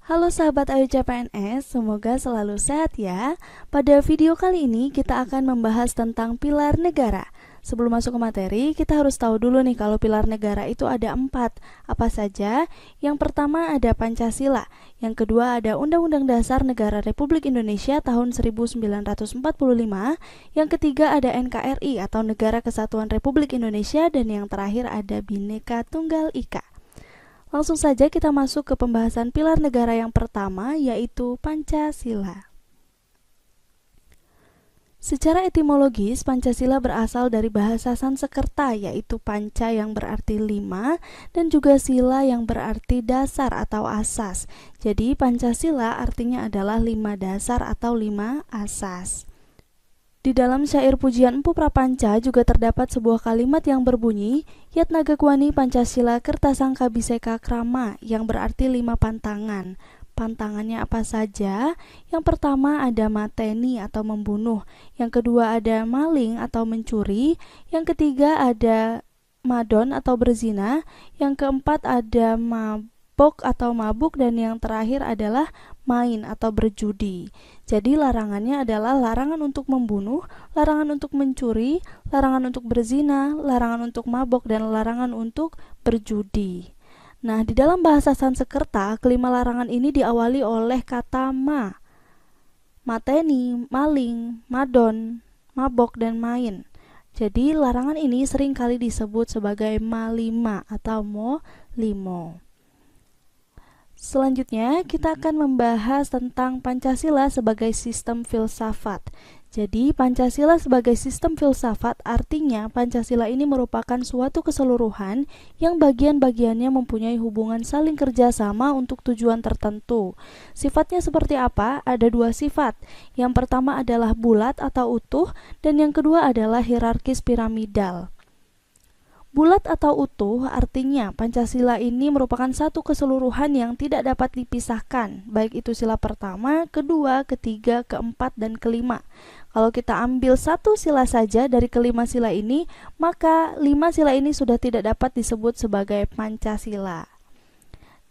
Halo sahabat Ayu CPNS, semoga selalu sehat ya. Pada video kali ini kita akan membahas tentang pilar negara. Sebelum masuk ke materi, kita harus tahu dulu nih kalau pilar negara itu ada 4. Apa saja? Yang pertama ada Pancasila, yang kedua ada Undang-Undang Dasar Negara Republik Indonesia tahun 1945, yang ketiga ada NKRI atau Negara Kesatuan Republik Indonesia, dan yang terakhir ada Bhinneka Tunggal Ika. Langsung saja kita masuk ke pembahasan pilar negara yang pertama, yaitu Pancasila. Secara etimologis, Pancasila berasal dari bahasa Sanskerta, yaitu panca yang berarti 5, dan juga sila yang berarti dasar atau asas. Jadi Pancasila artinya adalah 5 dasar atau 5 asas. Di dalam syair pujian Empu Prapanca juga terdapat sebuah kalimat yang berbunyi Yat Nagakwani Pancasila Kertasangka Biseka Krama, yang berarti 5 pantangan. Pantangannya apa saja? Yang pertama ada mateni atau membunuh, yang kedua ada maling atau mencuri, yang ketiga ada madon atau berzina, yang keempat ada mabok atau mabuk, dan yang terakhir adalah main atau berjudi. Jadi larangannya adalah larangan untuk membunuh, larangan untuk mencuri, larangan untuk berzina, larangan untuk mabok, dan larangan untuk berjudi. Nah, di dalam bahasa Sanskerta, kelima larangan ini diawali oleh kata ma. Mateni, maling, madon, mabok, dan main. Jadi larangan ini sering kali disebut sebagai malima atau mo-limo. Selanjutnya, kita akan membahas tentang Pancasila sebagai sistem filsafat. Jadi, Pancasila sebagai sistem filsafat artinya Pancasila ini merupakan suatu keseluruhan yang bagian-bagiannya mempunyai hubungan saling kerjasama untuk tujuan tertentu. Sifatnya seperti apa? Ada 2 sifat. Yang pertama adalah bulat atau utuh, dan yang kedua adalah hierarkis piramidal. Bulat atau utuh artinya Pancasila ini merupakan satu keseluruhan yang tidak dapat dipisahkan, baik itu sila pertama, kedua, ketiga, keempat, dan kelima. Kalau kita ambil satu sila saja dari kelima sila ini, maka 5 sila ini sudah tidak dapat disebut sebagai Pancasila.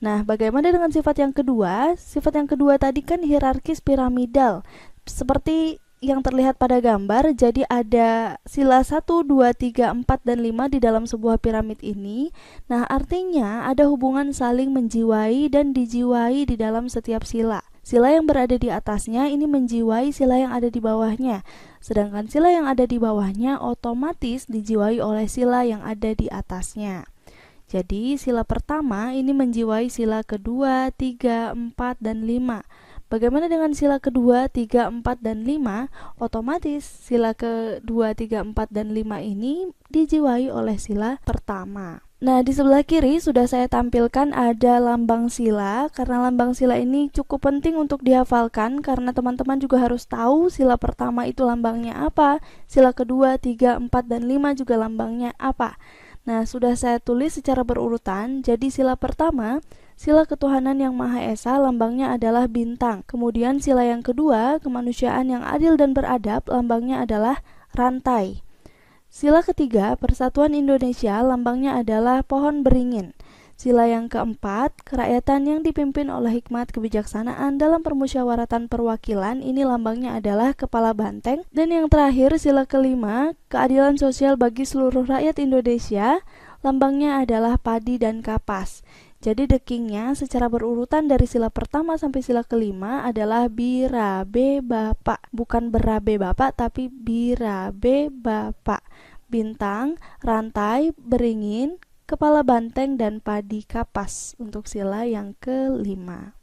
Nah, bagaimana dengan sifat yang kedua? Sifat yang kedua tadi kan hierarkis piramidal. Seperti yang terlihat pada gambar, jadi ada sila 1, 2, 3, 4, dan 5 di dalam sebuah piramid ini. Nah, artinya ada hubungan saling menjiwai dan dijiwai di dalam setiap sila. Sila yang berada di atasnya ini menjiwai sila yang ada di bawahnya, sedangkan sila yang ada di bawahnya otomatis dijiwai oleh sila yang ada di atasnya. Jadi, sila pertama ini menjiwai sila kedua, 3, 4, dan 5. Bagaimana dengan sila kedua, 3, 4, dan 5? Otomatis sila kedua, 3, 4, dan 5 ini dijiwai oleh sila pertama. Nah, di sebelah kiri sudah saya tampilkan ada lambang sila, karena lambang sila ini cukup penting untuk dihafalkan, karena teman-teman juga harus tahu sila pertama itu lambangnya apa, sila kedua, 3, 4, dan 5 juga lambangnya apa. Nah, sudah saya tulis secara berurutan. Jadi sila pertama, sila ketuhanan yang Maha Esa, lambangnya adalah bintang. Kemudian sila yang kedua, kemanusiaan yang adil dan beradab, lambangnya adalah rantai. Sila ketiga, persatuan Indonesia, lambangnya adalah pohon beringin. Sila yang keempat, kerakyatan yang dipimpin oleh hikmat kebijaksanaan dalam permusyawaratan perwakilan, ini lambangnya adalah kepala banteng. Dan yang terakhir, sila kelima, keadilan sosial bagi seluruh rakyat Indonesia, lambangnya adalah padi dan kapas. Jadi dekingnya secara berurutan dari sila pertama sampai sila kelima adalah birabe bapak. Bukan berabe bapak, tapi birabe bapak. Bintang, rantai, beringin, kepala banteng, dan padi kapas untuk sila yang kelima.